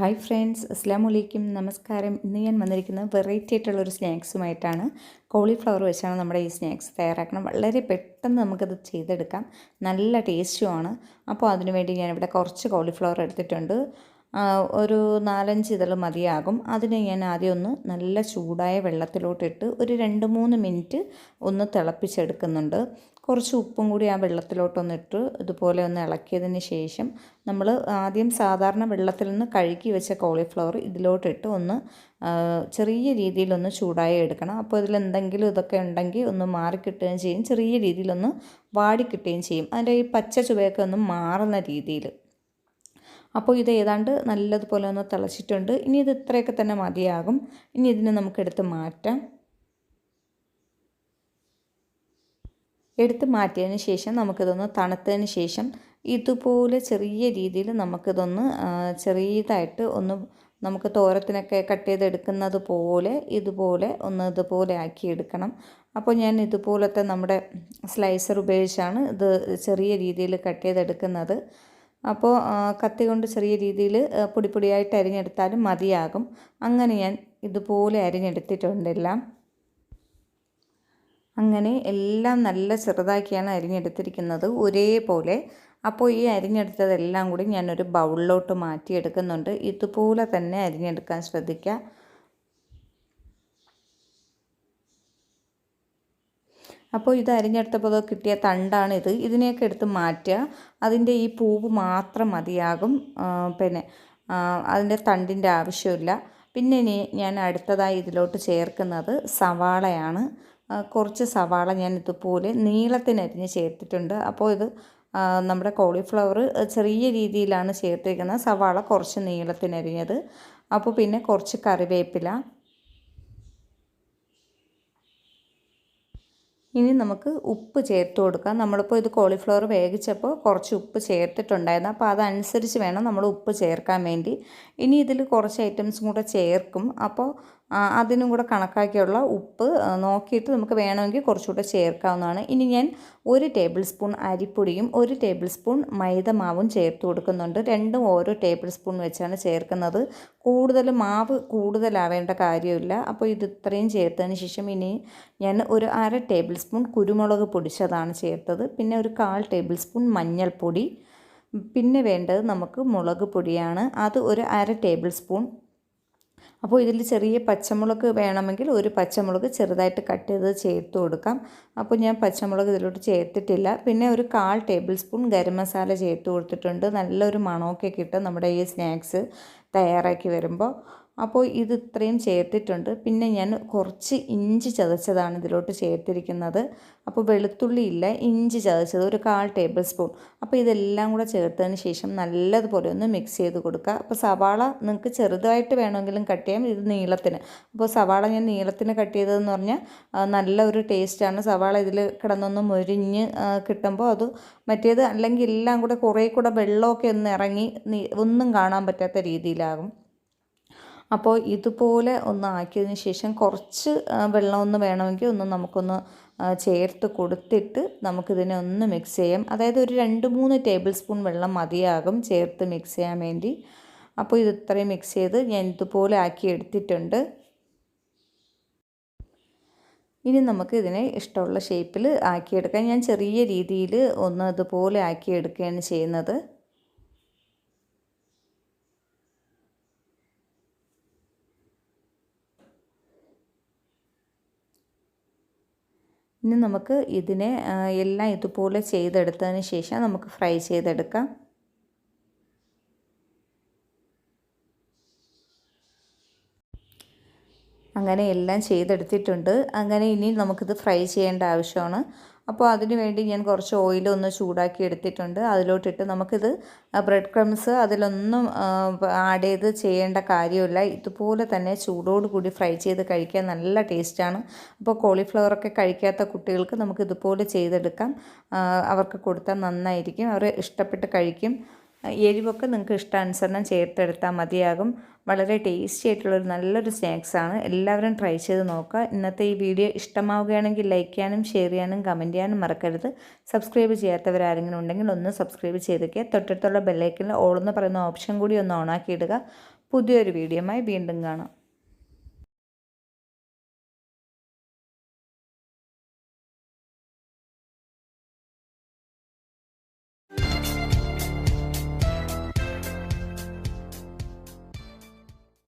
Hi friends, അസ്സലാമു അലൈക്കും, നമസ്കാരം. ഇന്ന് ഞാൻ വന്നിരിക്കുന്നത് വെറൈറ്റി ആയിട്ടുള്ളൊരു സ്നാക്സുമായിട്ടാണ്. കോളിഫ്ലവർ വെച്ചാണ് നമ്മുടെ ഈ സ്നാക്സ് തയ്യാറാക്കണം. വളരെ പെട്ടെന്ന് നമുക്കത് ചെയ്തെടുക്കാം, നല്ല ടേസ്റ്റുമാണ്. അപ്പോൾ അതിനുവേണ്ടി ഞാനിവിടെ കുറച്ച് കോളിഫ്ലവർ എടുത്തിട്ടുണ്ട്. ഒരു 4-5 ഇതൾ മതിയാകും. അതിനെ ഞാൻ ആദ്യം ഒന്ന് നല്ല ചൂടായ വെള്ളത്തിലോട്ടിട്ട് ഒരു 2-3 മിനിറ്റ് ഒന്ന് തിളപ്പിച്ചെടുക്കുന്നുണ്ട്. കുറച്ച് ഉപ്പും കൂടി ആ വെള്ളത്തിലോട്ടൊന്നിട്ട് ഇതുപോലെ ഒന്ന് ഇളക്കിയതിന് ശേഷം നമ്മൾ ആദ്യം സാധാരണ വെള്ളത്തിൽ നിന്ന് കഴുകി വെച്ച കോളിഫ്ലവർ ഇതിലോട്ടിട്ട് ഒന്ന് ചെറിയ രീതിയിലൊന്ന് ചൂടായി എടുക്കണം. അപ്പോൾ ഇതിലെന്തെങ്കിലും ഇതൊക്കെ ഉണ്ടെങ്കിൽ ഒന്ന് മാറിക്കിട്ടുകയും ചെയ്യും, ചെറിയ രീതിയിലൊന്ന് വാടിക്കിട്ടുകയും ചെയ്യും. അതിൻ്റെ ഈ പച്ച ചുവയൊക്കെ ഒന്ന് മാറുന്ന രീതിയിൽ. അപ്പോൾ ഇത് ഏതാണ്ട് നല്ലതുപോലെ ഒന്ന് തിളച്ചിട്ടുണ്ട്. ഇനി ഇത് ഇത്രയൊക്കെ തന്നെ മതിയാകും. ഇനി ഇതിനെ നമുക്കെടുത്ത് മാറ്റാം. എടുത്ത് മാറ്റിയതിന് ശേഷം നമുക്കിതൊന്ന് തണുത്തതിന് ശേഷം ഇതുപോലെ ചെറിയ രീതിയിൽ നമുക്കിതൊന്ന് ചെറിയതായിട്ട് ഒന്ന് നമുക്ക് തോരത്തിനൊക്കെ കട്ട് ചെയ്തെടുക്കുന്നത് പോലെ ഇതുപോലെ ആക്കിയെടുക്കണം. അപ്പോൾ ഞാൻ ഇതുപോലത്തെ നമ്മുടെ സ്ലൈസർ ഉപയോഗിച്ചാണ് ഇത് ചെറിയ രീതിയിൽ കട്ട് ചെയ്തെടുക്കുന്നത്. അപ്പോൾ കത്തി കൊണ്ട് ചെറിയ രീതിയിൽ പൊടിയായിട്ട് അരിഞ്ഞെടുത്താലും മതിയാകും. അങ്ങനെ ഞാൻ ഇതുപോലെ അരിഞ്ഞെടുത്തിട്ടുണ്ട് എല്ലാം. അങ്ങനെ എല്ലാം നല്ല ചെറുതാക്കിയാണ് അരിഞ്ഞെടുത്തിരിക്കുന്നത്, ഒരേപോലെ. അപ്പോൾ ഈ അരിഞ്ഞെടുത്തതെല്ലാം കൂടി ഞാനൊരു ബൗളിലോട്ട് മാറ്റിയെടുക്കുന്നുണ്ട്. ഇതുപോലെ തന്നെ അരിഞ്ഞെടുക്കാൻ ശ്രദ്ധിക്കുക. അപ്പോൾ ഇത് അരിഞ്ഞെടുത്തപ്പോൾ കിട്ടിയ തണ്ടാണിത്. ഇതിനെയൊക്കെ എടുത്ത് മാറ്റുക. അതിൻ്റെ ഈ പൂവ് മാത്രം മതിയാകും, പിന്നെ അതിൻ്റെ തണ്ടിൻ്റെ ആവശ്യമില്ല. പിന്നെ ഇനി ഞാൻ അടുത്തതായി ഇതിലോട്ട് ചേർക്കുന്നത് സവാളയാണ്. കുറച്ച് സവാള ഞാൻ ഇതുപോലെ നീളത്തിനരിഞ്ഞ് ചേർത്തിട്ടുണ്ട്. അപ്പോൾ ഇത് നമ്മുടെ കോളിഫ്ലവർ ചെറിയ രീതിയിലാണ് ചേർത്തിരിക്കുന്നത്, സവാള കുറച്ച് നീളത്തിനരിഞ്ഞത്. അപ്പോൾ പിന്നെ കുറച്ച് കറിവേപ്പില. ഇനി നമുക്ക് ഉപ്പ് ചേർത്ത് കൊടുക്കാം. നമ്മളിപ്പോൾ ഇത് കോളിഫ്ലവർ വേവിച്ചപ്പോൾ കുറച്ച് ഉപ്പ് ചേർത്തിട്ടുണ്ടായിരുന്നു, അപ്പോൾ അതനുസരിച്ച് വേണം നമ്മൾ ഉപ്പ് ചേർക്കാൻ വേണ്ടി. ഇനി ഇതിൽ കുറച്ച് ഐറ്റംസും കൂടെ ചേർക്കും, അപ്പോൾ അതിനും കൂടെ കണക്കാക്കിയുള്ള ഉപ്പ് നോക്കിയിട്ട് നമുക്ക് വേണമെങ്കിൽ കുറച്ചുകൂടെ ചേർക്കാവുന്നതാണ്. ഇനി ഞാൻ 1 ടേബിൾ സ്പൂൺ അരിപ്പൊടിയും 1 ടേബിൾ സ്പൂൺ മൈദമാവും ചേർത്ത് കൊടുക്കുന്നുണ്ട്. രണ്ടും ഓരോ ടേബിൾ സ്പൂൺ വെച്ചാണ് ചേർക്കുന്നത്. മാവ് കൂടുതലാവേണ്ട കാര്യമില്ല. അപ്പോൾ ഇത് ഇത്രയും ചേർത്തതിന് ശേഷം ഇനി ഞാൻ ഒരു 1/2 ടേബിൾ സ്പൂൺ കുരുമുളക് പൊടിച്ചതാണ് ചേർത്തത്. പിന്നെ ഒരു 1/4 ടേബിൾ സ്പൂൺ മഞ്ഞൾപ്പൊടി. പിന്നെ വേണ്ടത് നമുക്ക് മുളക് പൊടിയാണ്, അത് ഒരു 1/2 ടേബിൾ സ്പൂൺ. അപ്പോൾ ഇതിൽ ചെറിയ പച്ചമുളക് വേണമെങ്കിൽ ഒരു പച്ചമുളക് ചെറുതായിട്ട് കട്ട് ചെയ്ത് ചേർത്ത് കൊടുക്കാം. അപ്പോൾ ഞാൻ പച്ചമുളക് ഇതിലോട്ട് ചേർത്തിട്ടില്ല. പിന്നെ ഒരു 1/4 ടേബിൾ സ്പൂൺ ഗരം മസാല ചേർത്ത് കൊടുത്തിട്ടുണ്ട്. നല്ലൊരു മണമൊക്കെ കിട്ടും നമ്മുടെ ഈ സ്നാക്സ് തയ്യാറാക്കി വരുമ്പോൾ. അപ്പോൾ ഇത് ഇത്രയും ചേർത്തിട്ടുണ്ട്. പിന്നെ ഞാൻ കുറച്ച് ഇഞ്ചി ചതച്ചതാണ് ഇതിലോട്ട് ചേർത്തിരിക്കുന്നത്. അപ്പോൾ വെളുത്തുള്ളി ഇല്ല, ഇഞ്ചി ചതച്ചത് ഒരു 1/4 ടേബിൾ സ്പൂൺ. അപ്പോൾ ഇതെല്ലാം കൂടെ ചേർത്തതിന് ശേഷം നല്ലതുപോലെ ഒന്ന് മിക്സ് ചെയ്ത് കൊടുക്കുക. അപ്പോൾ സവാള നിങ്ങൾക്ക് ചെറുതായിട്ട് വേണമെങ്കിലും കട്ട് ചെയ്യാം, ഇത് നീളത്തിന്. അപ്പോൾ സവാള ഞാൻ നീളത്തിന് കട്ട് ചെയ്തതെന്ന് പറഞ്ഞാൽ നല്ല ഒരു ടേസ്റ്റാണ്. സവാള ഇതിൽ കിടന്നൊന്ന് മൊരിഞ്ഞ് കിട്ടുമ്പോൾ അത് മറ്റേത് അല്ലെങ്കിൽ എല്ലാം കൂടെ കുറേ കൂടെ വെള്ളമൊക്കെ ഒന്ന് ഇറങ്ങി ഒന്നും കാണാൻ പറ്റാത്ത രീതിയിലാകും. അപ്പോൾ ഇതുപോലെ ഒന്ന് ആക്കിയതിന് ശേഷം കുറച്ച് വെള്ളം ഒന്ന് വേണമെങ്കിൽ നമുക്കൊന്ന് ചേർത്ത് കൊടുത്തിട്ട് നമുക്കിതിനെ ഒന്ന് മിക്സ് ചെയ്യാം. അതായത് ഒരു 2-3 ടേബിൾ സ്പൂൺ വെള്ളം മതിയാകും ചേർത്ത് മിക്സ് ചെയ്യാൻ വേണ്ടി. അപ്പോൾ ഇത് ഇത്രയും മിക്സ് ചെയ്ത് ഞാൻ ഇതുപോലെ ആക്കി എടുത്തിട്ടുണ്ട്. ഇനി നമുക്ക് ഇതിനെ ഇഷ്ടമുള്ള ഷേപ്പിൽ ആക്കിയെടുക്കാം. ഞാൻ ചെറിയ രീതിയിൽ ഒന്ന് ഇതുപോലെ ആക്കിയെടുക്കുകയാണ് ചെയ്യുന്നത്. ഇനി നമുക്ക് ഇതിനെ എല്ലാം ഇതുപോലെ ചെയ്തെടുത്തതിന് ശേഷം നമുക്ക് ഫ്രൈ ചെയ്തെടുക്കാം. അങ്ങനെ എല്ലാം ചെയ്തെടുത്തിട്ടുണ്ട്. അങ്ങനെ ഇനി നമുക്കിത് ഫ്രൈ ചെയ്യേണ്ട ആവശ്യമാണ്. അപ്പോൾ അതിന് വേണ്ടി ഞാൻ കുറച്ച് ഓയിലൊന്ന് ചൂടാക്കി എടുത്തിട്ടുണ്ട്. അതിലോട്ടിട്ട് നമുക്കിത് ബ്രെഡ് ക്രംസ് അതിലൊന്നും ആഡ് ചെയ്ത് ചെയ്യേണ്ട കാര്യമില്ല. ഇതുപോലെ തന്നെ ചൂടോട് കൂടി ഫ്രൈ ചെയ്ത് കഴിക്കാൻ നല്ല ടേസ്റ്റാണ്. അപ്പോൾ കോളിഫ്ലവറൊക്കെ കഴിക്കാത്ത കുട്ടികൾക്ക് നമുക്ക് ഇതുപോലെ ചെയ്തെടുക്കാം. അവർക്ക് കൊടുത്താൽ നന്നായിരിക്കും, അവർ ഇഷ്ടപ്പെട്ട് കഴിക്കും. എരിവൊക്കെ നിങ്ങൾക്ക് ഇഷ്ടാനുസരണം ചേർത്തെടുത്താൽ മതിയാകും. വളരെ ടേസ്റ്റി ആയിട്ടുള്ളൊരു നല്ലൊരു സ്നാക്സാണ്. എല്ലാവരും ട്രൈ ചെയ്ത് നോക്കുക. ഇന്നത്തെ ഈ വീഡിയോ ഇഷ്ടമാവുകയാണെങ്കിൽ ലൈക്ക് ചെയ്യാനും ഷെയർ ചെയ്യാനും കമൻറ്റ് ചെയ്യാനും മറക്കരുത്. സബ്സ്ക്രൈബ് ചെയ്യാത്തവരാരെങ്കിലും ഉണ്ടെങ്കിൽ ഒന്ന് സബ്സ്ക്രൈബ് ചെയ്തേക്കുക. തൊട്ടടുത്തുള്ള ബെല്ലൈക്കനിൽ ഓൾ എന്ന് പറയുന്ന ഓപ്ഷൻ കൂടി ഒന്ന് ഓണാക്കി ഇടുക. പുതിയൊരു വീഡിയോയുമായി വീണ്ടും കാണാം.